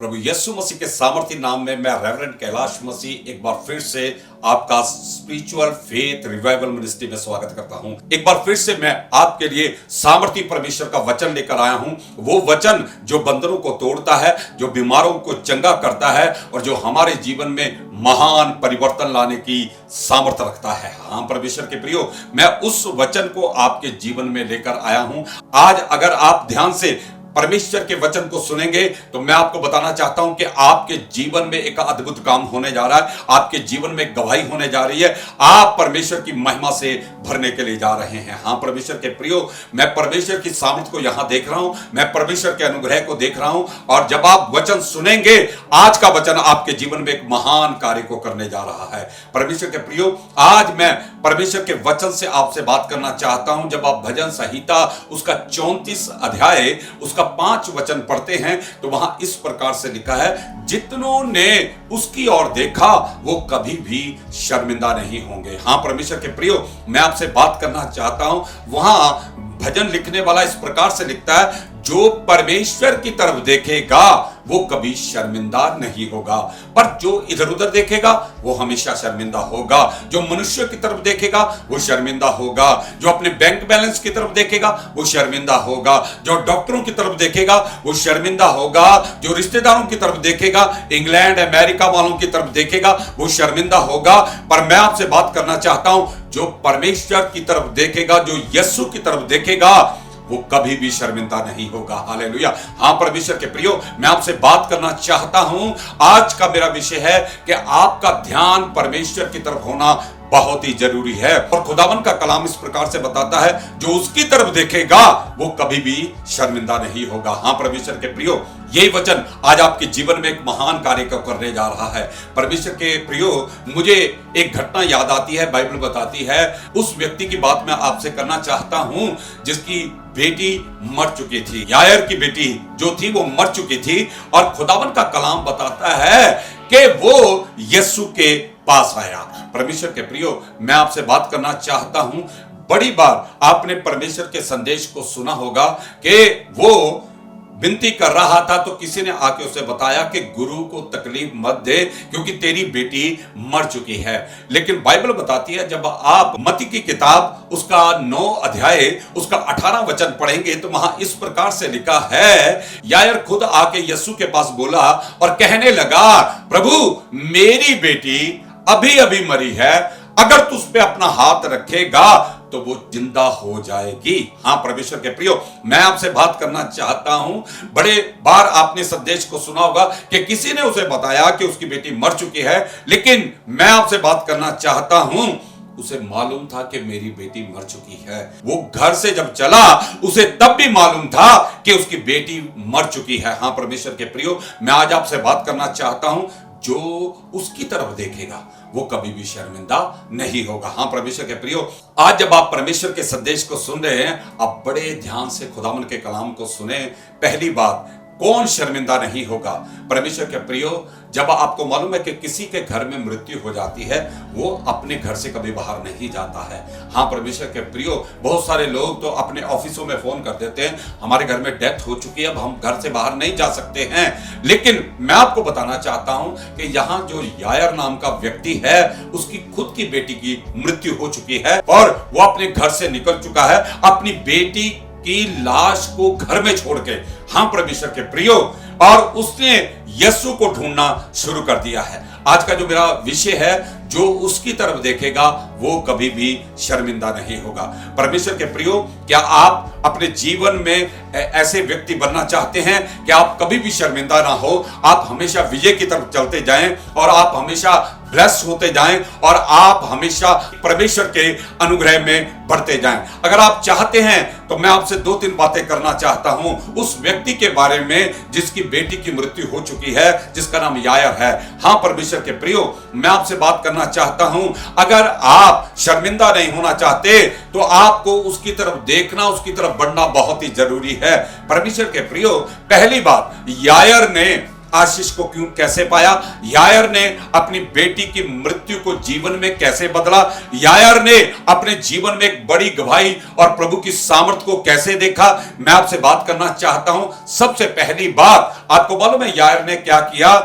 प्रभु यीशु मसीह के सामर्थी नाम में मैं रेवरेंड कैलाश मसीह एक बार फिर से आपका स्पिरिचुअल फेथ रिवाइवल मिनिस्ट्री में स्वागत करता हूं। एक बार फिर से मैं आपके लिए सामर्थी परमेश्वर का वचन लेकर आया हूं। वो वचन जो बंधनों को तोड़ता है, जो बीमारों को चंगा करता है और जो हमारे जीवन में महान परिवर्तन लाने की सामर्थ्य रखता है। हाँ परमेश्वर के प्रियो, मैं उस वचन को आपके जीवन में लेकर आया हूं। आज अगर आप ध्यान से परमेश्वर के वचन को सुनेंगे तो मैं आपको बताना चाहता हूं कि आपके जीवन में एक अद्भुत काम होने जा रहा है। आपके जीवन में गवाही होने जा रही है। आप परमेश्वर की महिमा से भरने के लिए जा रहे हैं। हाँ परमेश्वर के प्रियो, मैं परमेश्वर की सामर्थ को यहां देख रहा हूं, मैं परमेश्वर के अनुग्रह को देख रहा हूं। और जब आप वचन सुनेंगे, आज का वचन आपके जीवन में एक महान कार्य को करने जा रहा है। परमेश्वर के प्रियो, आज मैं परमेश्वर के वचन से आपसे बात करना चाहता हूं। जब आप भजन संहिता उसका 34 अध्याय उसका 5 वचन पढ़ते हैं तो वहां इस प्रकार से लिखा है, जितनों ने उसकी ओर देखा वो कभी भी शर्मिंदा नहीं होंगे। हाँ परमेश्वर के प्रियो, मैं आपसे बात करना चाहता हूं। वहां भजन लिखने वाला इस प्रकार से लिखता है, जो परमेश्वर की तरफ देखेगा वो कभी शर्मिंदा नहीं होगा, पर जो इधर उधर देखेगा वो हमेशा शर्मिंदा होगा। जो मनुष्य की तरफ देखेगा वो शर्मिंदा होगा, जो अपने बैंक बैलेंस की तरफ देखेगा वो शर्मिंदा होगा, जो डॉक्टरों की तरफ देखेगा वो शर्मिंदा होगा, जो रिश्तेदारों की तरफ देखेगा, इंग्लैंड अमेरिका वालों की तरफ देखेगा वो शर्मिंदा होगा। पर मैं आपसे बात करना चाहता हूं, जो परमेश्वर की तरफ देखेगा, जो यीशु की तरफ देखेगा, वो कभी भी शर्मिंदा नहीं होगा। हालेलुया। हाँ परमेश्वर के प्रियो, मैं आपसे बात करना चाहता हूं। आज का मेरा विषय है कि आपका ध्यान परमेश्वर की तरफ होना बहुत ही जरूरी है। और खुदावन का कलाम इस प्रकार से बताता है, जो उसकी तरफ देखेगा वो कभी भी शर्मिंदा नहीं होगा। हाँ परमेश्वर के प्रियो, यही वचन आज आपके जीवन में एक महान कार्य को करने जा रहा है। परमेश्वर के प्रियो, मुझे एक घटना याद आती है, बाइबल बताती है। उस व्यक्ति की बात मैं आपसे करना चाहता हूं जिसकी बेटी मर चुकी थी। यायर की बेटी जो थी वो मर चुकी थी और खुदावन का कलाम बताता है कि वो यीशु के पास आया। परमेश्वर के प्रियो, मैं आपसे बात करना चाहता हूं। बड़ी बार आपने परमेश्वर के संदेश को सुना होगा कि वो विनती कर रहा था तो किसी ने आके उसे बताया कि गुरु को तकलीफ मत दे क्योंकि तेरी बेटी मर चुकी है। लेकिन बाइबल बताती है, जब आप मत्ती की किताब उसका 9 अध्याय उसका 18 वचन पढ़ेंगे तो वहां इस प्रकार से लिखा है, यायर खुद आके यीशु के पास बोला और कहने लगा, प्रभु मेरी बेटी अभी अभी मरी है, अगर तू उस पे अपना हाथ रखेगा तो वो जिंदा हो जाएगी। हाँ परमेश्वर के प्रियो, मैं आपसे बात करना चाहता हूं। बड़े बार आपने संदेश को सुना होगा कि किसी ने उसे बताया कि उसकी बेटी मर चुकी है, लेकिन मैं आपसे बात करना चाहता हूं, उसे मालूम था कि मेरी बेटी मर चुकी है। वो घर से जब चला उसे तब भी मालूम था कि उसकी बेटी मर चुकी है। हाँ परमेश्वर के प्रियो, मैं आज आपसे बात करना चाहता हूं, जो उसकी तरफ देखेगा वो कभी भी शर्मिंदा नहीं होगा। हाँ परमेश्वर के प्रियो, आज जब आप परमेश्वर के संदेश को सुन रहे हैं, आप बड़े ध्यान से खुदावन के कलाम को सुने। पहली बात, कौन शर्मिंदा नहीं होगा? परमेश्वर के प्रियो, जब आपको मालूम है कि किसी के घर में मृत्यु हो जाती है, वो अपने घर से कभी बाहर नहीं जाता है। हाँ परमेश्वर के प्रियो, बहुत सारे लोग तो अपने ऑफिसों में फोन कर देते हैं, हमारे घर में डेथ हो चुकी है, अब हम घर से बाहर नहीं जा सकते हैं। लेकिन मैं आपको बताना चाहता हूं कि यहाँ जो यायर नाम का व्यक्ति है, उसकी खुद की बेटी की मृत्यु हो चुकी है और वो अपने घर से निकल चुका है, अपनी बेटी की लाश को घर में छोड़ के। हाँ परमेश्वर के प्रियो, और उसने यीशु को ढूंढना शुरू कर दिया है। आज का जो मेरा विषय है, जो उसकी तरफ देखेगा वो कभी भी शर्मिंदा नहीं होगा। परमेश्वर के प्रियो, क्या आप अपने जीवन में ऐसे व्यक्ति बनना चाहते हैं कि आप कभी भी शर्मिंदा ना हो, आप हमेशा विजय की तरफ चलते जाएं और आप हमेशा ब्लेस होते जाएं और आप हमेशा परमेश्वर के अनुग्रह में बढ़ते जाएं? अगर आप चाहते हैं तो मैं आपसे 2-3 बातें करना चाहता हूं उस व्यक्ति के बारे में जिसकी बेटी की मृत्यु हो चुकी है, जिसका नाम यायर है। हाँ परमेश्वर के प्रियो, मैं आपसे बात करना चाहता हूं, अगर आप शर्मिंदा नहीं होना चाहते तो आपको उसकी तरफ देखना, उसकी तरफ बढ़ना बहुत ही जरूरी है। परमेश्वर के प्रियो, पहली बात, यायर ने आशीष को क्यों कैसे पाया, यायर ने अपनी बेटी की मृत्यु को जीवन में कैसे बदला, यायर ने अपने जीवन में एक बड़ी गवाही और प्रभु की सामर्थ को कैसे देखा, मैं आपसे बात करना चाहता हूं। सबसे पहली बात आपको मालूम है यायर ने क्या किया,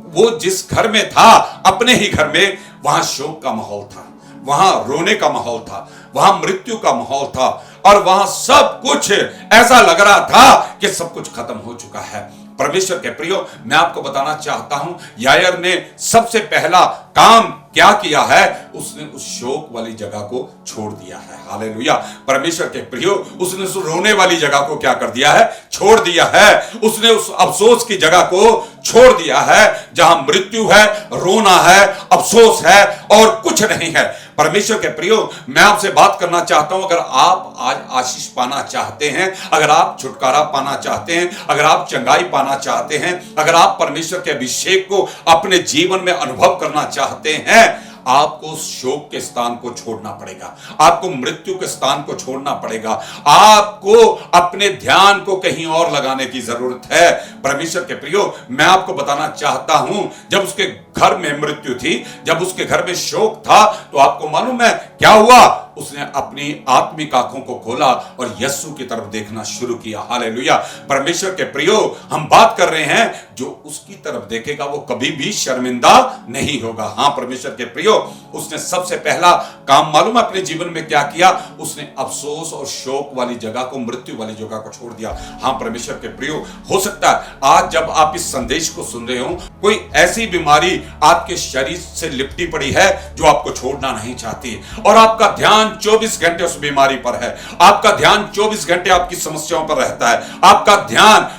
वो जिस घर में था, अपने ही घर में, वहां शोक का माहौल था, वहां रोने का माहौल था, वहां मृत्यु का माहौल था, और वहां सब कुछ ऐसा लग रहा था कि सब कुछ खत्म हो चुका है। परमेश्वर के प्रियो, मैं आपको बताना चाहता हूं, यायर ने सबसे पहला काम क्या किया है, उसने उस शोक वाली जगह को छोड़ दिया है। हालेलुया। परमेश्वर के प्रियो, उसने उस रोने वाली जगह को क्या कर दिया है, छोड़ दिया है। उसने उस अफसोस की जगह को छोड़ दिया है, जहां मृत्यु है, रोना है, अफसोस है और कुछ नहीं है। परमेश्वर के प्रियो, मैं आपसे बात करना चाहता हूं, अगर आप आज आशीष पाना चाहते हैं, अगर आप छुटकारा पाना चाहते हैं, अगर आप चंगाई पाना चाहते हैं, अगर आप परमेश्वर के अभिषेक को अपने जीवन में अनुभव करना चाहते हैं, आपको शोक के स्थान को छोड़ना पड़ेगा, आपको मृत्यु के स्थान को छोड़ना पड़ेगा, आपको अपने ध्यान को कहीं और लगाने की जरूरत है। परमेश्वर के प्रियो, मैं आपको बताना चाहता हूं, जब उसके घर में मृत्यु थी, जब उसके घर में शोक था, तो आपको मालूम है क्या हुआ, उसने अपनी आत्मिक आंखों को खोला और यीशु की तरफ देखना शुरू किया। हालेलुया। परमेश्वर के प्रियो, हम बात कर रहे हैं, जो उसकी तरफ देखेगा वो कभी भी शर्मिंदा नहीं होगा। हां परमेश्वर के प्रियो, उसने सबसे पहला काम मालूम है अपने जीवन में क्या किया, उसने अफसोस और शोक वाली जगह को, मृत्यु वाली जगह को छोड़ दिया। हां परमेश्वर के प्रियो, हो सकता है आज जब आप इस संदेश को सुन रहे हो, कोई ऐसी बीमारी आपके शरीर से लिपटी पड़ी है जो आपको छोड़ना नहीं चाहती, और आपका ध्यान 24 घंटे उस बीमारी पर है, आपका ध्यान 24 घंटे आपकी समस्याओं पर रहता है, आपका ध्यान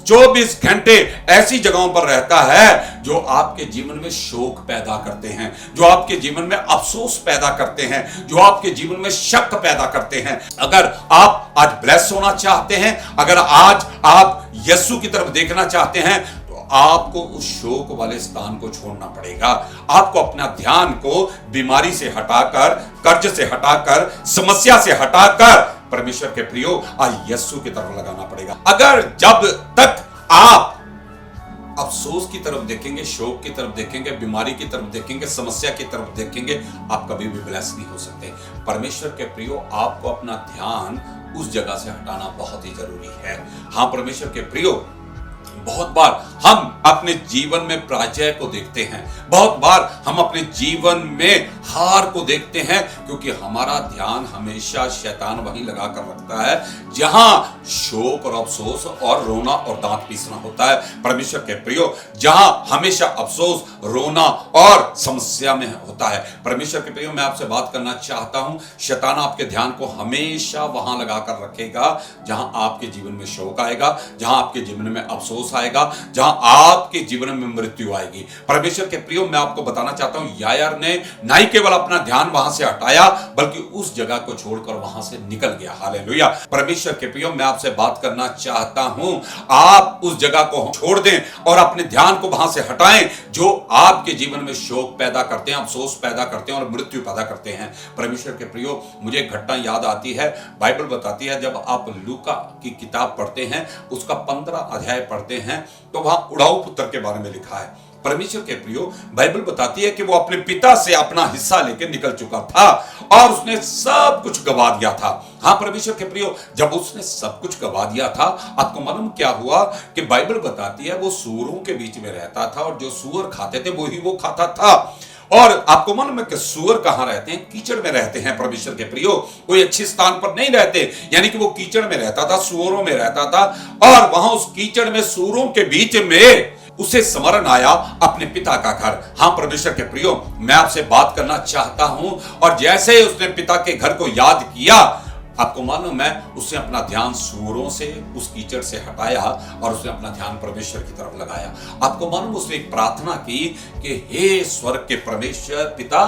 24 घंटे ऐसी जगहों पर रहता है जो आपके जीवन में शोक पैदा करते हैं, जो आपके जीवन में अफसोस पैदा करते हैं, जो आपके जीवन में शक पैदा करते हैं। अगर आप आज ब्लेस होना चाहते हैं, अगर आज आप यीशु की तरफ देखना चाहते हैं, आपको उस शोक वाले स्थान को छोड़ना पड़ेगा। आपको अपना ध्यान को बीमारी से हटाकर, कर्ज से हटाकर, समस्या से हटाकर परमेश्वर के प्रियो आज यीशु की तरफ लगाना पड़ेगा। अगर जब तक आप अफसोस की तरफ देखेंगे, शोक की तरफ देखेंगे, बीमारी की तरफ देखेंगे, समस्या की तरफ देखेंगे, आप कभी भी ब्लेस नहीं हो सकते। परमेश्वर के प्रियो, आपको अपना ध्यान उस जगह से हटाना बहुत ही जरूरी है। हां परमेश्वर के प्रियो, बहुत बार हम अपने जीवन में पराजय को देखते हैं, बहुत बार हम अपने जीवन में हार को देखते हैं, क्योंकि हमारा ध्यान हमेशा शैतान वहीं लगा कर रखता है जहां शोक और अफसोस और रोना और दांत पीसना होता है। परमेश्वर के प्रियो, जहां हमेशा अफसोस, रोना और समस्या में होता है। परमेश्वर के प्रियो, मैं आपसे बात करना चाहता हूं, शैतान आपके ध्यान को हमेशा वहां लगा कर रखेगा जहां आपके जीवन में शोक आएगा, जहां आपके जीवन में अफसोस आएगा, जहां आपके जीवन में मृत्यु आएगी। परमेश्वर के प्रियो, मैं आपको बताना चाहता हूं, यायर ने ना ही केवल अपना ध्यान वहां से हटाया, बल्कि उस जगह को छोड़कर वहां से निकल गया। हालेलुया। परमेश्वर के प्रियो, मैं आपसे बात करना चाहता हूं, आप उस जगह को छोड़ दें और अपने ध्यान को वहां से हटाएं जो आपके जीवन में शोक पैदा करते हैं, अफसोस पैदा करते हैं और मृत्यु पैदा करते हैं। परमेश्वर के प्रियो, मुझे एक घटना याद आती है, बाइबल बताती है, जब आप लूका की किताब पढ़ते हैं, उसका 15 अध्याय पढ़ते हैं, तो वहां उड़ाऊ पुत्र के बारे में लिखा है। परमेश्वर के प्रियो, बाइबल बताती है कि वो अपने पिता से अपना हिस्सा लेकर निकल चुका था और उसने सब कुछ गवा दिया था। हां परमेश्वर के प्रियो, जब उसने सब कुछ गवा दिया था, आपको मालूम क्या हुआ कि बाइबल बताती है वो सूअरों के बीच में रहता था और जो सूअर खाते थे वो ही वो खाता था। और आपको मालूम है कि सूअर कहां रहते हैं? कीचड़ में रहते हैं। परमेश्वर के प्रियो, कोई अच्छे स्थान पर नहीं रहते, यानी कि वो कीचड़ में रहता था, सूअरों में रहता था, और वहां उस कीचड़ में सूअरों के बीच में उसे स्मरण आया अपने पिता का घर। हां परमेश्वर के प्रियो, मैं आपसे बात करना चाहता हूं, और जैसे उसने पिता के घर को याद किया, आपको मालूम है उसने अपना ध्यान सूअरों से, उस कीचड़ से हटाया और उसने अपना ध्यान परमेश्वर की तरफ लगाया। आपको मालूम उसने एक प्रार्थना की कि हे स्वर्ग के परमेश्वर पिता,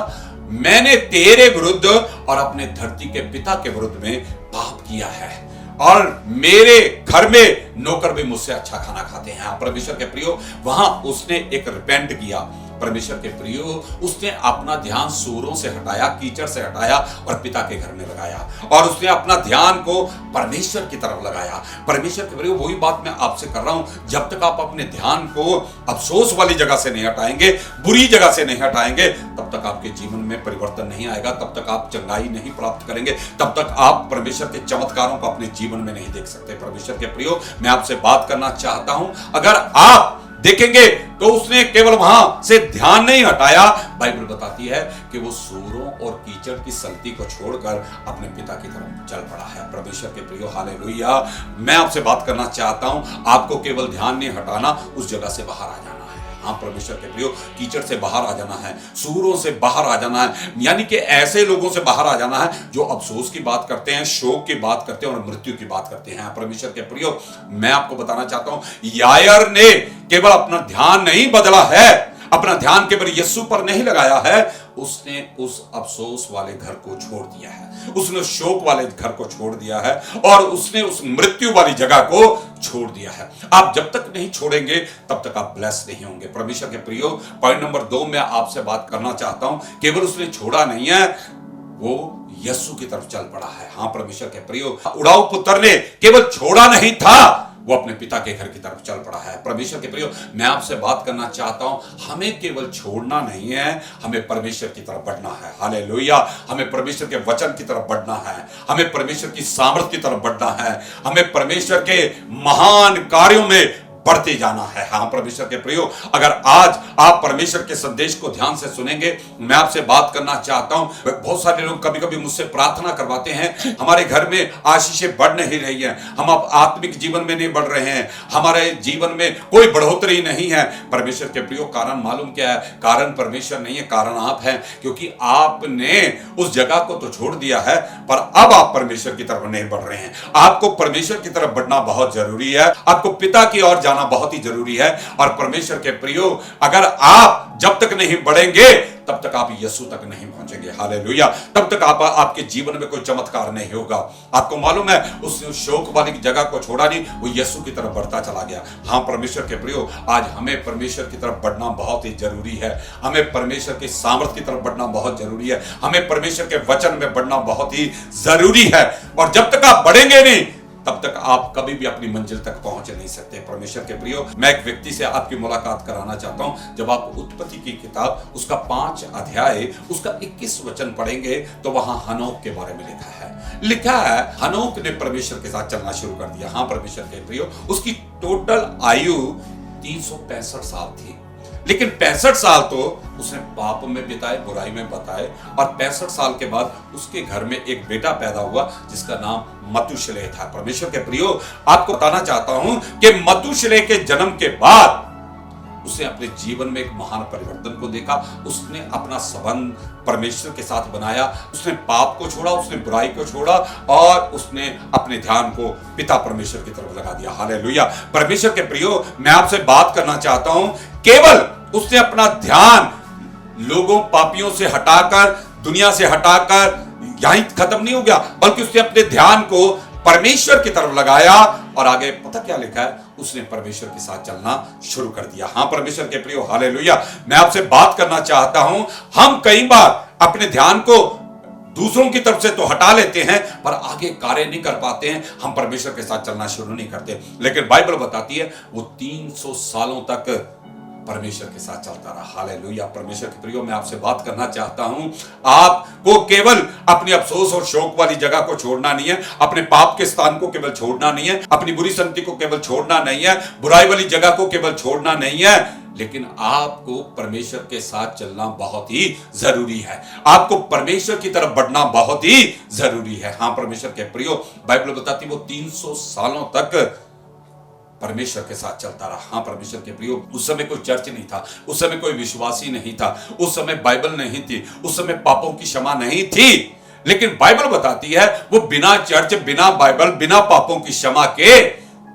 मैंने तेरे विरुद्ध और अपने धरती के पिता के विरुद्ध में पाप किया है, और मेरे घर में नौकर भी मुझसे अच्छा खाना खाते हैं। परमेश्वर के प्रियो, वहां उसने एक रिपेंट किया, परमेश्वर के प्रियो, उसने अपना ध्यान सूरों से हटाया, कीचड़ से हटाया और पिता के घर में लगाया, और उसने अपना ध्यान को परमेश्वर की तरफ लगाया। परमेश्वर के प्रियो, वही बात मैं आपसे कर रहा हूं, जब तक आप अपने ध्यान को अफसोस वाली जगह से नहीं हटाएंगे, बुरी जगह से नहीं हटाएंगे, तब तक आपके जीवन में परिवर्तन नहीं आएगा, तब तक आप चंगाई नहीं प्राप्त करेंगे, तब तक आप परमेश्वर के चमत्कारों को अपने जीवन में नहीं देख सकते। परमेश्वर के प्रियो, मैं आपसे बात करना चाहता हूं, अगर आप देखेंगे तो उसने केवल वहां से ध्यान नहीं हटाया, बाइबल बताती है कि वो सूरों और कीचड़ की सल्ती को छोड़कर अपने पिता की तरफ चल पड़ा है। परमेश्वर के प्रियो, हालेलुया। मैं आपसे बात करना चाहता हूं, आपको केवल ध्यान नहीं हटाना, उस जगह से बाहर आ जाना है। हाँ परमेश्वर के प्रियो, कीचड़ से बाहर आ जाना है, सूरों से बाहर आ जाना है, यानी कि ऐसे लोगों से बाहर आ जाना है जो अफसोस की बात करते हैं, शोक की बात करते हैं और मृत्यु की बात करते हैं। परमेश्वर के प्रियो, मैं आपको बताना चाहता हूं, यायर ने केवल अपना ध्यान नहीं बदला है, अपना ध्यान केवल यीशु पर नहीं लगाया है, उसने उस अफसोस वाले घर को छोड़ दिया है, उसने शोक वाले घर को छोड़ दिया है और उसने उस मृत्यु वाली जगह को छोड़ दिया है। आप जब तक नहीं छोड़ेंगे तब तक आप ब्लेस नहीं होंगे। परमेश्वर के प्रियो, पॉइंट नंबर 2 में आपसे बात करना चाहता हूं, केवल उसने छोड़ा नहीं है, वो यीशु की तरफ चल पड़ा है। हाँ परमेश्वर के प्रियो, उड़ाऊ पुत्र ने केवल छोड़ा नहीं था, वो अपने पिता के घर की तरफ चल पड़ा है। परमेश्वर के प्रियो, मैं आपसे बात करना चाहता हूं, हमें केवल छोड़ना नहीं है, हमें परमेश्वर की तरफ बढ़ना है। हालेलुया। हमें परमेश्वर के वचन की तरफ बढ़ना है, हमें परमेश्वर की सामर्थ की तरफ बढ़ना है, हमें परमेश्वर के महान कार्यों में बढ़ते जाना है। हाँ परमेश्वर के प्रियो, अगर आज आप परमेश्वर के संदेश को ध्यान से सुनेंगे, मैं आपसे बात करना चाहता हूं, बहुत सारे लोग कभी कभी मुझसे प्रार्थना करवाते हैं, हमारे घर में आशीषें बढ़ नहीं रही हैं, हम अब आत्मिक जीवन में नहीं बढ़ रहे हैं, हमारे जीवन में कोई बढ़ोतरी नहीं है। परमेश्वर के प्रियो, कारण मालूम क्या है? कारण परमेश्वर नहीं है, कारण आप हैं, क्योंकि आपने उस जगह को तो छोड़ दिया है, पर अब आप परमेश्वर की तरफ नहीं बढ़ रहे हैं। आपको परमेश्वर की तरफ बढ़ना बहुत जरूरी है, आपको पिता की ओर जाना बहुत ही जरूरी है। और परमेश्वर के प्रियो, अगर आप जब तक नहीं बढ़ेंगे तब तक आप यीशु तक नहीं पहुंचेंगे। हालेलुया। तब तक आपके जीवन में कोई चमत्कार नहीं होगा। आपको मालूम है, उसने शोक वाली जगह को छोड़ा नहीं, वो यीशु की तरफ बढ़ता चला गया। हाँ परमेश्वर के प्रियो, आज हमें परमेश्वर की तरफ बढ़ना बहुत ही जरूरी है, हमें परमेश्वर की सामर्थ की तरफ बढ़ना बहुत जरूरी है, हमें परमेश्वर के वचन में बढ़ना बहुत ही जरूरी है। और जब तक आप बढ़ेंगे नहीं तब तक आप कभी भी अपनी मंजिल तक पहुंच नहीं सकते। परमेश्वर के प्रियो, मैं एक व्यक्ति से आपकी मुलाकात कराना चाहता हूं। जब आप उत्पत्ति की किताब उसका 5 अध्याय उसका 21 वचन पढ़ेंगे तो वहां हनोक के बारे में लिखा है हनोक ने परमेश्वर के साथ चलना शुरू कर दिया। हाँ परमेश्वर के प्रियो, उसकी टोटल आयु 365 साल थी, लेकिन 65 साल तो उसने पाप में बिताए, बुराई में बताए, और 65 साल के बाद उसके घर में एक बेटा पैदा हुआ जिसका नाम मतुशलेह था। परमेश्वर के प्रियो, आपको बताना चाहता हूं कि मतुशलेह के जन्म के बाद उसने अपने जीवन में एक महान परिवर्तन को देखा। उसने अपना संबंध परमेश्वर के साथ बनाया, उसने पाप को छोड़ा, उसने बुराई को छोड़ा और उसने अपने ध्यान को पिता परमेश्वर की तरफ लगा दिया। हालेलुया। परमेश्वर के प्रियो, मैं आपसे बात करना चाहता हूं, केवल उसने अपना ध्यान लोगों पापियों से हटाकर, दुनिया से हटाकर यहीं खत्म नहीं हो गया, बल्कि उसने अपने ध्यान को परमेश्वर की तरफ लगाया और आगे पता क्या लिखा है, उसने परमेश्वर के साथ चलना शुरू कर दिया। हाँ परमेश्वर के प्रियो, हालेलुया। मैं आपसे बात करना चाहता हूं, हम कई बार अपने ध्यान को दूसरों की तरफ से तो हटा लेते हैं पर आगे कार्य नहीं कर पाते हैं, हम परमेश्वर के साथ चलना शुरू नहीं करते। लेकिन बाइबल बताती है वो 300 सालों तक परमेश्वर के साथ चलता रहा। हालेलुया। परमेश्वर के प्रियो, मैं आपसे बात करना चाहता हूं, आपको केवल अपनी अफसोस और शोक वाली जगह को छोड़ना नहीं है, अपने पाप के स्थान को केवल छोड़ना नहीं है, अपनी बुरी संगति को केवल छोड़ना नहीं है, बुराई वाली जगह को केवल छोड़ना नहीं है, लेकिन आपको परमेश्वर के साथ चलना बहुत ही जरूरी है। आपको परमेश्वर की तरफ बढ़ना बहुत ही जरूरी है। हाँ परमेश्वर के प्रियो, बाइबल बताती है वो 300 सालों तक परमेश्वर के साथ चलता रहा। हाँ परमेश्वर के प्रियो, उस समय कोई चर्च नहीं था, उस समय कोई विश्वासी नहीं था, उस समय बाइबल नहीं थी, उस समय पापों की क्षमा नहीं थी, लेकिन बाइबल बताती है वो बिना चर्च, बिना बाइबल, बिना पापों की क्षमा के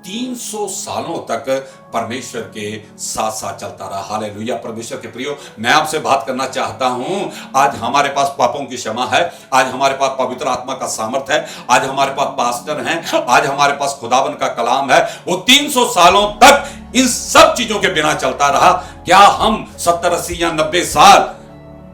300 सालों तक परमेश्वर के साथ साथ चलता रहा। हालेलुया। परमेश्वर के प्रियो, मैं आपसे बात करना चाहता हूं, आज हमारे पास पापों की क्षमा है, आज हमारे पास पवित्र आत्मा का सामर्थ है, आज हमारे पास पास्टर हैं, आज हमारे पास खुदावन का कलाम है। वो 300 सालों तक इन सब चीजों के बिना चलता रहा, क्या हम 70, 80 या 90 साल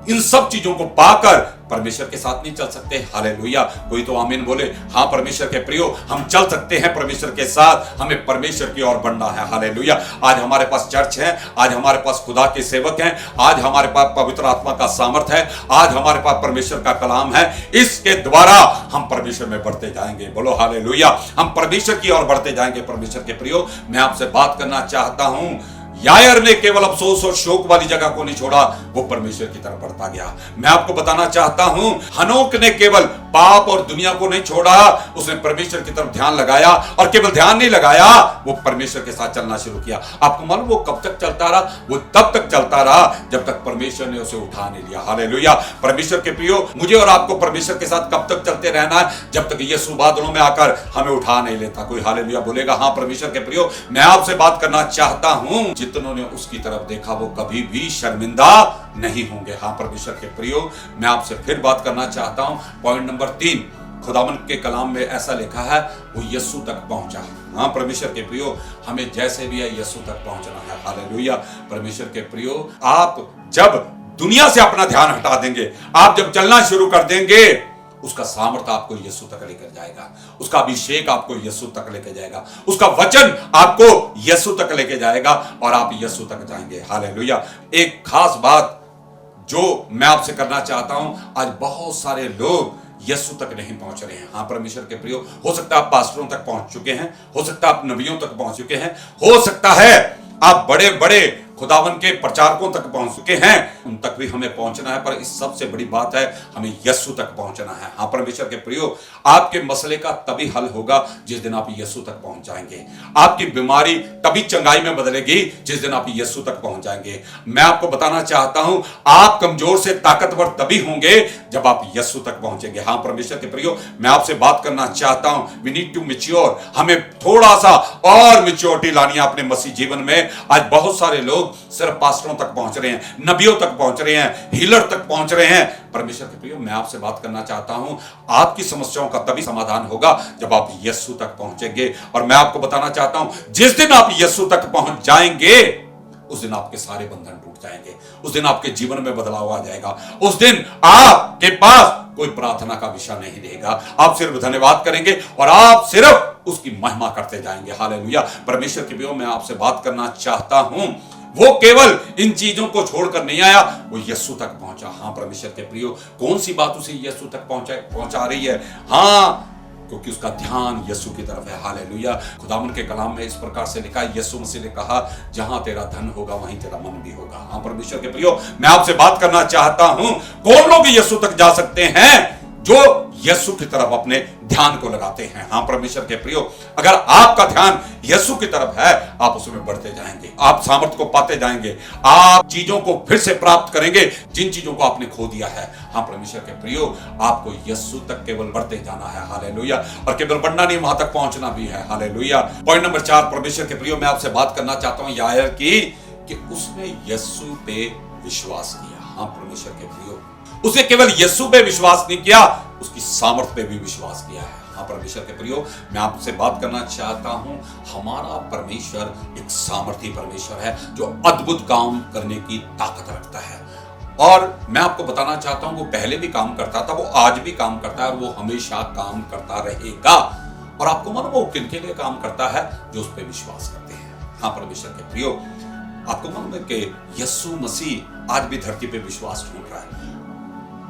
इन सब चीजों को पाकर परमेश्वर के साथ नहीं चल सकते? हालेलुया। कोई तो आमीन बोले। हाँ परमेश्वर के प्रियो, हम चल सकते हैं परमेश्वर के साथ, हमें परमेश्वर की ओर बढ़ना है। हालेलुया। आज हमारे पास चर्च है, आज हमारे पास खुदा के सेवक हैं, आज हमारे पास पवित्र आत्मा का सामर्थ है, आज हमारे पास परमेश्वर का कलाम है। इसके द्वारा हम परमेश्वर में बढ़ते जाएंगे। बोलो हालेलुया। हम परमेश्वर की ओर बढ़ते जाएंगे। परमेश्वर के प्रियो, मैं आपसे बात करना चाहता हूं, यायर ने केवल अफसोस और शोक वाली जगह को नहीं छोड़ा, वो परमेश्वर की तरफ बढ़ता गया। मैं आपको बताना चाहता हूं, हनोक ने केवल पाप और दुनिया को नहीं छोड़ा, उसने परमेश्वर की तरफ ध्यान लगाया, और केवल ध्यान नहीं लगाया, वो परमेश्वर के साथ चलना शुरू किया। आपको मालूम वो कब तक चलता रहा? वो तब तक चलता रहा जब तक परमेश्वर ने उसे उठा नहीं लिया। हालेलुया। परमेश्वर के प्रियो, मुझे और आपको परमेश्वर के साथ कब तक चलते रहना है? जब तक यीशु बादलों में आकर हमें उठा नहीं लेता। कोई हालेलुया बोलेगा? हाँ परमेश्वर के प्रियो, मैं आपसे बात करना चाहता हूं, जितनों उसकी तरफ देखा वो कभी भी शर्मिंदा नहीं होंगे। हाँ परमेश्वर के प्रियो, मैं आपसे फिर बात करना चाहता हूं। पॉइंट नंबर 3, खुदावन के कलाम में ऐसा लिखा है, वो यीशु तक पहुंचा। हाँ परमेश्वर के प्रियो, हमें जैसे भी है यीशु तक पहुंचना है। हालेलुया। परमेश्वर के प्रियो, आप जब दुनिया से अपना ध्यान हटा देंगे, आप जब चलना शुरू कर देंगे, उसका सामर्थ्य आपको यीशु तक लेकर जाएगा, उसका अभिषेक आपको यीशु तक लेकर जाएगा, उसका वचन आपको यीशु तक लेकर जाएगा, और आप यीशु तक जाएंगे। हालेलुया। एक खास बात जो मैं आपसे करना चाहता हूं, आज बहुत सारे लोग यीशु तक नहीं पहुंच रहे हैं। हाँ परमेश्वर के प्रियो, हो सकता है आप पास्टरों तक पहुंच चुके हैं, हो सकता है आप नबियों तक पहुंच चुके हैं, हो सकता है आप बड़े बड़े खुदावन के प्रचारकों तक पहुंच चुके हैं, उन तक भी हमें पहुंचना है। पर इस सबसे बड़ी बात है, हमें यीशु तक पहुंचना है। हाँ परमेश्वर के प्रियो, आपके मसले का तभी हल होगा जिस दिन आप यीशु तक पहुंच जाएंगे। आपकी बीमारी तभी चंगाई में बदलेगी जिस दिन आप यीशु तक पहुंच जाएंगे। मैं आपको बताना चाहता हूं, आप कमजोर से ताकतवर तभी होंगे जब आप यीशु तक पहुंचेंगे। हाँ परमेश्वर के प्रियो, मैं आपसे बात करना चाहता हूं, वी नीड टू मैच्योर, हमें थोड़ा सा और मैच्योरिटी लानी है अपने मसीह जीवन में। आज बहुत सारे लोग सिर्फ पास्टरों तक पहुंच रहे हैं, नबियों तक पहुंच रहे हैं, हीलर तक पहुंच रहे हैं। परमेश्वर के प्रियो, मैं आपसे बात करना चाहता हूं, आपकी समस्याओं का तभी समाधान होगा जब आप यीशु तक पहुंचेंगे। और मैं आपको बताना चाहता हूं, जिस दिन आप यीशु तक पहुंच जाएंगे, उस दिन आपके सारे बंधन टूट जाएंगे, उस दिन आपके जीवन में बदलाव आ जाएगा, उस दिन आपके पास कोई प्रार्थना का विषय नहीं रहेगा। आप सिर्फ धन्यवाद करेंगे और आप सिर्फ उसकी महिमा करते जाएंगे। हालेलुया। परमेश्वर के प्रियो, मैं आपसे बात करना चाहता हूं, वो केवल इन चीजों को छोड़कर नहीं आया, वो यीशु तक पहुंचा। हाँ परमेश्वर के प्रियो, कौन सी बात उसे यीशु तक पहुंचा रही है? हाँ, क्योंकि उसका ध्यान यीशु की तरफ है। हालेलुया। खुदावन के कलाम में इस प्रकार से लिखा है, यीशु मसीह ने कहा, जहां तेरा धन होगा वहीं तेरा मन भी होगा। हाँ परमेश्वर के प्रियो, मैं आपसे बात करना चाहता हूं, कौन लोग यीशु तक जा सकते हैं? जो यीशु की तरफ अपने ध्यान को लगाते हैं। हाँ परमेश्वर के प्रियो, अगर आपका ध्यान यीशु की तरफ है, आप उसमें बढ़ते जाएंगे, आप सामर्थ्य को पाते जाएंगे, आप चीजों को फिर से प्राप्त करेंगे जिन चीजों को आपने खो दिया है। हाँ परमेश्वर के प्रियो, आपको यीशु तक केवल बढ़ते जाना है। हालेलुया। और केवल बढ़ना नहीं, वहां तक पहुंचना भी है। हालेलुया। पॉइंट नंबर 4, परमेश्वर के प्रियो, मैं आपसे बात करना चाहता हूं यायर की, कि उसने यीशु पे विश्वास किया। हाँ परमेश्वर के प्रियो, उसने केवल यीशु पे विश्वास नहीं किया, उसकी सामर्थ्य पे भी विश्वास किया है। हाँ परमेश्वर के प्रियो, मैं आपसे बात करना चाहता हूं, हमारा परमेश्वर एक सामर्थी परमेश्वर है जो अद्भुत काम करने की ताकत रखता है। और मैं आपको बताना चाहता हूं, वो पहले भी काम करता था, वो आज भी काम करता है, और वो हमेशा काम करता रहेगा। और आपको मालूम वो किनके लिए काम करता है? जो उस पर विश्वास करते हैं। हाँ परमेश्वर के प्रियो, आपको मालूम है कि यीशु मसीह आज भी धरती पे विश्वास ढूंढ रहा है।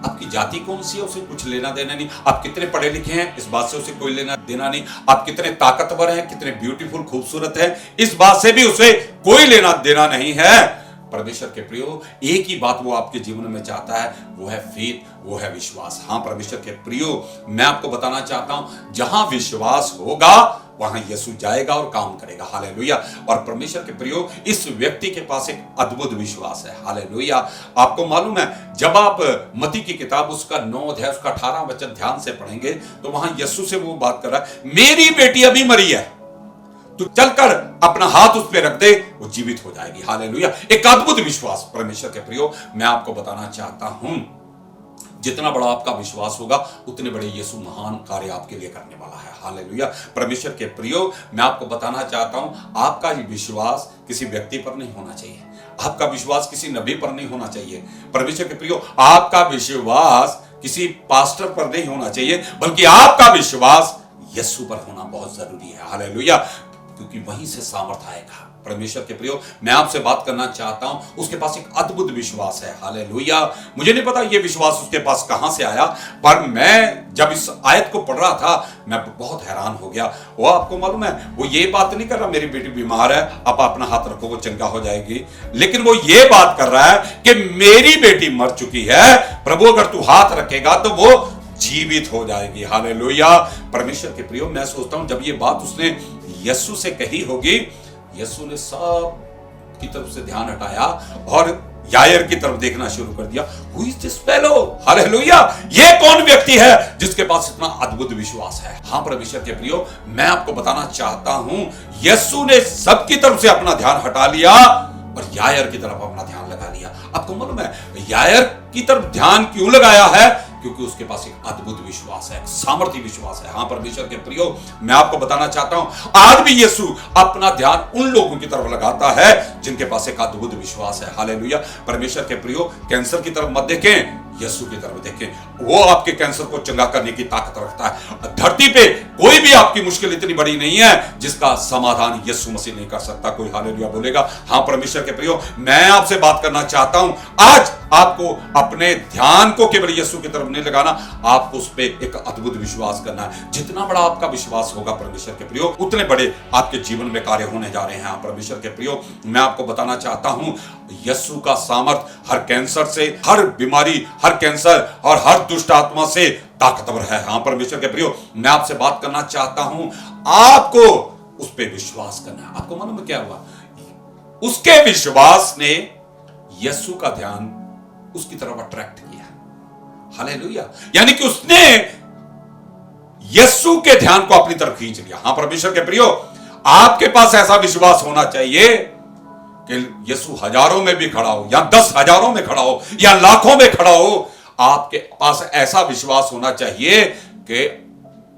आपकी जाति कौन सी है, उसे कुछ लेना देना नहीं। आप कितने पढ़े लिखे हैं, इस बात से उसे कोई लेना देना नहीं। आप कितने ताकतवर हैं, कितने ब्यूटीफुल खूबसूरत हैं, इस बात से भी उसे कोई लेना देना नहीं है। परमेश्वर के प्रियो, एक ही बात वो आपके जीवन में चाहता है, वो है फेथ, वो है विश्वास। हाँ परमेश्वर के प्रियो, मैं आपको बताना चाहता हूं, जहां विश्वास होगा वहां यीशु जाएगा और काम करेगा। हालेलुया। और परमेश्वर के प्रियो, इस व्यक्ति के पास एक अद्भुत विश्वास है। हालेलुया। आपको मालूम है, जब आप मत्ती की किताब उसका 9 अध्याय उसका 18 वचन ध्यान से पढ़ेंगे, तो वहां यीशु से वो बात कर रहा है, मेरी बेटी अभी मरी है, तू चलकर अपना हाथ उस पर रख दे, वो जीवित हो जाएगी। हालेलुया। एक अद्भुत विश्वास। परमेश्वर के प्रियो, मैं आपको बताना चाहता हूं, जितना बड़ा आपका विश्वास होगा उतने बड़े यीशु महान कार्य आपके लिए करने वाला है। हालेलुया। परमेश्वर के प्रियो, मैं आपको बताना चाहता हूं, आपका ये विश्वास किसी व्यक्ति पर नहीं होना चाहिए, आपका विश्वास किसी नबी पर नहीं होना चाहिए। परमेश्वर के प्रियो, आपका विश्वास किसी पास्टर पर नहीं होना चाहिए, बल्कि आपका विश्वास यीशु पर होना बहुत जरूरी है। हालेलुया। क्योंकि वहीं से सामर्थ आएगा। परमेश्वर के प्रियो, मैं आपसे बात करना चाहता हूं, उसके पास एक अद्भुत विश्वास है। हालेलुया। मुझे नहीं पता ये विश्वास उसके पास कहां से आया, पर मैं जब इस आयत को पढ़ रहा था मैं बहुत हैरान हो गया। वो आपको मालूम है, वो ये बात नहीं कर रहा मेरी बेटी बीमार है, आप अपना हाथ रखो वो चंगा हो जाएगी, लेकिन वो ये बात कर रहा है कि मेरी बेटी मर चुकी है, प्रभु अगर तू हाथ रखेगा तो वो जीवित हो जाएगी। हालेलुया। परमेश्वर के प्रियो, मैं सोचता हूं जब ये बात उसने यीशु से कही होगी, यीशु ने सब की तरफ से ध्यान हटाया और यायर की तरफ देखना शुरू कर दिया। Who is this fellow? Hallelujah. ये कौन व्यक्ति है जिसके पास इतना अद्भुत विश्वास है? हाँ परमेश्वर के प्रियो, मैं आपको बताना चाहता हूं, यीशु ने सबकी तरफ से अपना ध्यान हटा लिया और यायर की तरफ अपना ध्यान लगा लिया। आपको मालूम है यायर की तरफ ध्यान क्यों लगाया है? क्योंकि उसके पास एक अद्भुत विश्वास है, एक सामर्थ्य विश्वास है। हाँ परमेश्वर के प्रियो, मैं आपको बताना चाहता हूं, आज भी यीशु अपना ध्यान उन लोगों की तरफ लगाता है जिनके पास एक अद्भुत विश्वास है। हालेलुया। परमेश्वर के प्रियो, कैंसर की तरफ मत देखें, यीशु की तरफ देखें। वो आपके कैंसर को चंगा करने की ताकत रखता है। धरती पे कोई भी आपकी मुश्किल इतनी बड़ी नहीं है जिसका समाधान यीशु मसीह नहीं कर सकता। कोई हालेलुया बोलेगा? हाँ परमेश्वर के प्रियो, मैं आपसे बात करना चाहता हूं, आज आपको अपने ध्यान को केवल यीशु की तरफ नहीं लगाना, आपको उस पर एक अद्भुत विश्वास करना है। जितना बड़ा आपका विश्वास होगा परमेश्वर के प्रियो, उतने बड़े आपके जीवन में कार्य होने जा रहे हैं। परमेश्वर के प्रियो, मैं आपको बताना चाहता हूं, यीशु का सामर्थ हर कैंसर से, हर बीमारी, हर कैंसर और हर दुष्ट आत्मा से ताकतवर है। हाँ परमेश्वर के प्रियो, मैं आपसे बात करना चाहता हूं, आपको उस पर विश्वास करना है। आपको मालूम है क्या हुआ? उसके विश्वास ने यीशु का ध्यान उसकी तरफ अट्रैक्ट किया। हालेलुया। यानी कि उसने यीशु के ध्यान को अपनी तरफ खींच लिया। हाँ परमेश्वर के प्रियो, आपके पास ऐसा विश्वास होना चाहिए कि यीशु हजारों में भी खड़ा हो या 10,000 में खड़ा हो या लाखों में खड़ा हो, आपके पास ऐसा विश्वास होना चाहिए कि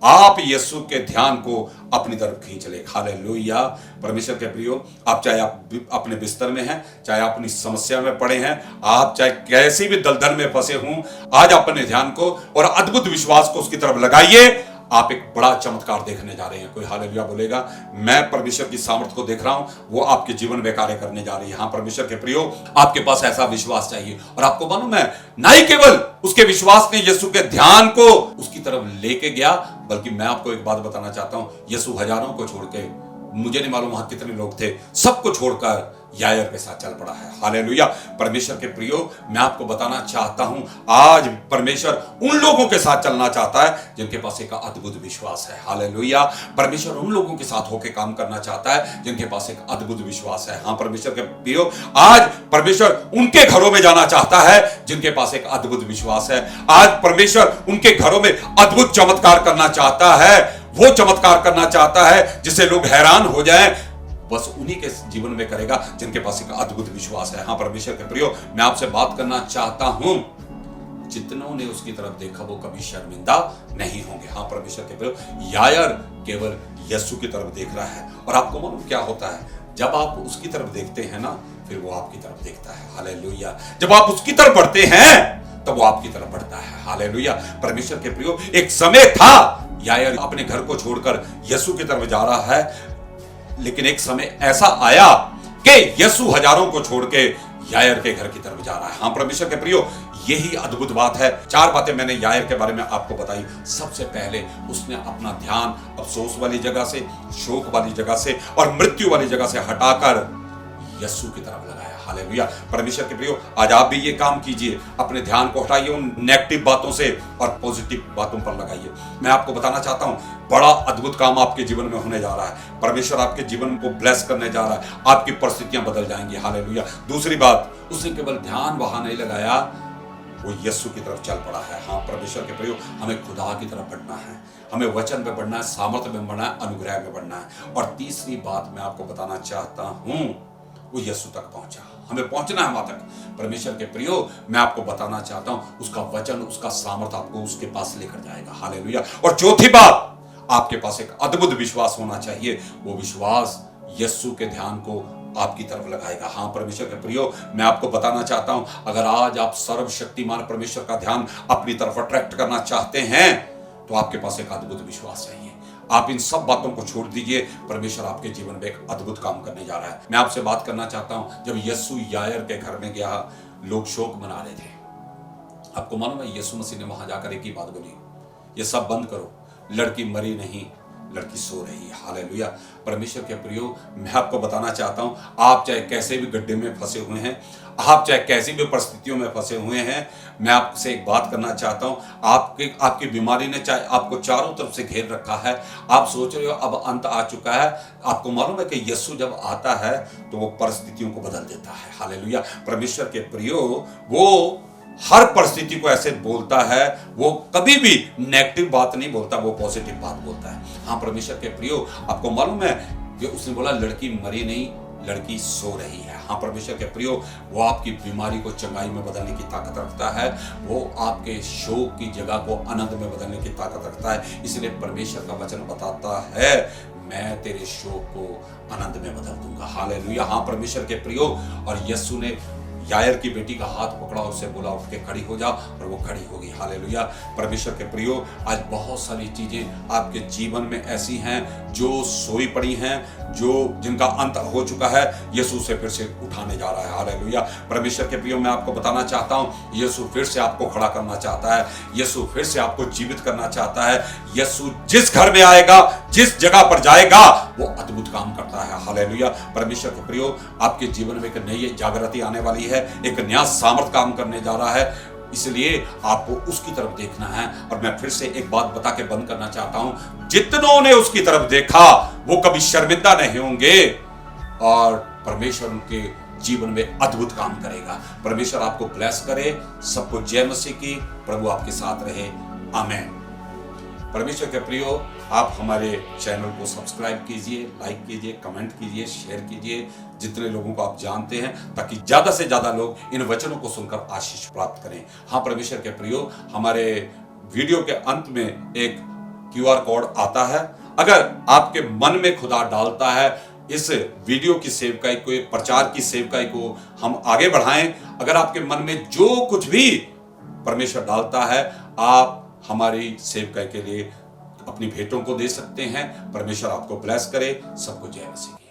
आप यीशु के ध्यान को अपनी तरफ खींच ले। हालेलुया। परमेश्वर के प्रियो, आप चाहे आप अपने बिस्तर में हैं, चाहे अपनी समस्या में पड़े हैं, आप चाहे कैसी भी दलदल में फंसे हों, आज अपने ध्यान को और अद्भुत विश्वास को उसकी तरफ लगाइए। आप एक बड़ा चमत्कार देखने जा रहे हैं। कोई हालेलुया बोलेगा? मैं परमेश्वर की सामर्थ को देख रहा हूं, वो आपके जीवन में कार्य करने जा रही है। हाँ परमेश्वर के प्रियो, आपके पास ऐसा विश्वास चाहिए। और आपको मालूम है, ना ही केवल उसके विश्वास ने यीशु के ध्यान को उसकी तरफ लेके गया, बल्कि मैं आपको एक बात बताना चाहता हूं, यीशु हजारों को छोड़ के, मुझे नहीं मालूम वहां कितने लोग थे, सबको छोड़कर यायर के साथ चल पड़ा है। हालेलुया। परमेश्वर के प्रियो, मैं आपको बताना चाहता हूं, आज परमेश्वर उन लोगों के साथ चलना चाहता है जिनके पास एक अद्भुत विश्वास है। हालेलुया। परमेश्वर उन लोगों के साथ होकर काम करना चाहता है जिनके पास एक अद्भुत विश्वास है। हाँ परमेश्वर के प्रियो, आज परमेश्वर उनके घरों में जाना चाहता है जिनके पास एक अद्भुत विश्वास है। आज परमेश्वर उनके घरों में अद्भुत चमत्कार करना चाहता है। वो चमत्कार करना चाहता है जिससे लोग हैरान हो जाएं, बस उन्हीं के जीवन में करेगा जिनके पास एक अद्भुत विश्वास है। हाँ परमेश्वर के प्रियो, मैं आपसे बात करना चाहता हूं, जितनों ने उसकी तरफ देखा वो कभी शर्मिंदा नहीं होंगे। हाँ परमेश्वर के प्रियो, यायर केवल यीशु की तरफ देख रहा है। और आपको मालूम क्या होता है, जब आप उसकी तरफ देखते हैं ना, फिर वो आपकी तरफ देखता है। हालेलुया। जब आप उसकी तरफ बढ़ते हैं तब वो आपकी तरफ बढ़ता है। हालेलुया। परमेश्वर के प्रियो, एक समय था यायर अपने घर को छोड़कर यीशु की तरफ जा रहा है, लेकिन एक समय ऐसा आया कि यीशु हजारों को छोड़ के यायर के घर की तरफ जा रहा है। हाँ परमेश्वर के प्रियो, यही अद्भुत बात है। 4 बातें मैंने यायर के बारे में आपको बताई। सबसे पहले उसने अपना ध्यान अफसोस वाली जगह से, शोक वाली जगह से और मृत्यु वाली जगह से हटाकर यीशु की तरफ लगाया। हालेलुया। परमेश्वर के प्रियो, आज आप भी ये काम कीजिए, अपने ध्यान को हटाइए उन नेगेटिव बातों से और पॉजिटिव बातों पर लगाइए। मैं आपको बताना चाहता हूं, बड़ा अद्भुत काम आपके जीवन में होने जा रहा है। परमेश्वर आपके जीवन को ब्लेस करने जा रहा है, आपकी परिस्थितियां बदल जाएंगी। हालेलुया। दूसरी बात, उसने केवल ध्यान वहां नहीं लगाया, वो यीशु की तरफ चल पड़ा है। हाँ परमेश्वर के प्रियो, हमें खुदा की तरफ बढ़ना है, हमें वचन में बढ़ना है, सामर्थ्य में बढ़ना है, अनुग्रह में बढ़ना है। और तीसरी बात मैं आपको बताना चाहता हूं, वो यीशु तक पहुंचा। हमें पहुंचना है वहां तक। परमेश्वर के प्रियो, मैं आपको बताना चाहता हूं, उसका वचन, उसका सामर्थ आपको उसके पास लेकर जाएगा। हालेलुया। और चौथी बात, आपके पास एक अद्भुत विश्वास होना चाहिए। वो विश्वास यीशु के ध्यान को आपकी तरफ लगाएगा। हाँ परमेश्वर के प्रियो, मैं आपको बताना चाहता हूं, अगर आज आप सर्वशक्तिमान परमेश्वर का ध्यान अपनी तरफ अट्रैक्ट करना चाहते हैं तो आपके पास एक अद्भुत विश्वास चाहिए। आप इन सब बातों को छोड़ दीजिए, परमेश्वर आपके जीवन में एक अद्भुत काम करने जा रहा है। मैं आपसे बात करना चाहता हूं, जब यीशु यायर के घर में गया, लोग शोक मना रहे थे। आपको मालूम है यीशु मसीह ने वहां जाकर एक ही बात बोली, ये सब बंद करो, लड़की मरी नहीं, लड़की सो रही है। हालेलुया। परमेश्वर के प्रियो, मैं आपको बताना चाहता हूं, आप चाहे कैसे भी गड्ढे में फंसे हुए हैं, आप चाहे कैसी भी परिस्थितियों में फंसे हुए हैं, मैं आपसे एक बात करना चाहता हूं, आपकी बीमारी ने चाहे आपको चारों तरफ से घेर रखा है, आप सोच रहे हो अब अंत आ चुका है। आपको मालूम है कि यीशु जब आता है तो वो परिस्थितियों को बदल देता है। हालेलुया। परमेश्वर के प्रियो, वो हर परिस्थिति को ऐसे बोलता है, वो कभी भी नेगेटिव बात नहीं बोलता, वो पॉजिटिव बात बोलता है। हाँ परमेश्वर के प्रियो, आपको मालूम है कि उसने बोला लड़की मरी नहीं, लड़की सो रही है। हाँ परमेश्वर के प्रियो, वो आपकी बीमारी को चंगाई में बदलने की ताकत रखता है, वो आपके शोक की जगह को आनंद में बदलने की ताकत रखता है। इसलिए परमेश्वर का वचन बताता है, मैं तेरे शोक को आनंद में बदल दूंगा। हालेलुया। हाँ परमेश्वर के प्रियो, और यीशु ने यायर की बेटी का हाथ पकड़ा और उसे बोला उठ के खड़ी हो जा, और वो खड़ी हो गई। हालेलुया। परमेश्वर के प्रियो, आज बहुत सारी चीजें आपके जीवन में ऐसी हैं जो सोई पड़ी हैं, जिनका अंत हो चुका है, यीशु से फिर से उठाने जा रहा है। हालेलुया। परमेश्वर के प्रियो, मैं आपको बताना चाहता हूं, यीशु फिर से आपको खड़ा करना चाहता है, यीशु फिर से आपको जीवित करना चाहता है। यीशु जिस घर में आएगा, जिस जगह पर जाएगा, वो अद्भुत काम करता है। हालेलुया। परमेश्वर के प्रियो, आपके जीवन में एक नई जागृति आने वाली है, एक नया सामर्थ काम करने जा रहा है, इसलिए आपको उसकी तरफ देखना है। और मैं फिर से एक बात बता के बंद करना चाहता हूं, जितनों ने उसकी तरफ देखा वो कभी शर्मिंदा नहीं होंगे, और परमेश्वर उनके जीवन में अद्भुत काम करेगा। परमेश्वर आपको ब्लेस करे। सबको जय मसीह की। प्रभु आपके साथ रहे। आमीन। परमेश्वर के प्रियो, आप हमारे चैनल को सब्सक्राइब कीजिए, लाइक कीजिए, कमेंट कीजिए, शेयर कीजिए जितने लोगों को आप जानते हैं, ताकि ज्यादा से ज्यादा लोग इन वचनों को सुनकर आशीष प्राप्त करें। हाँ परमेश्वर के प्रियो, हमारे वीडियो के अंत में एक QR कोड आता है। अगर आपके मन में खुदा डालता है इस वीडियो की सेवकाई को, प्रचार की सेवकाई को हम आगे बढ़ाएं, अगर आपके मन में जो कुछ भी परमेश्वर डालता है, आप हमारी सेवकाई के लिए अपनी भेंटों को दे सकते हैं। परमेश्वर आपको ब्लेस करे। सबको जय मसीह।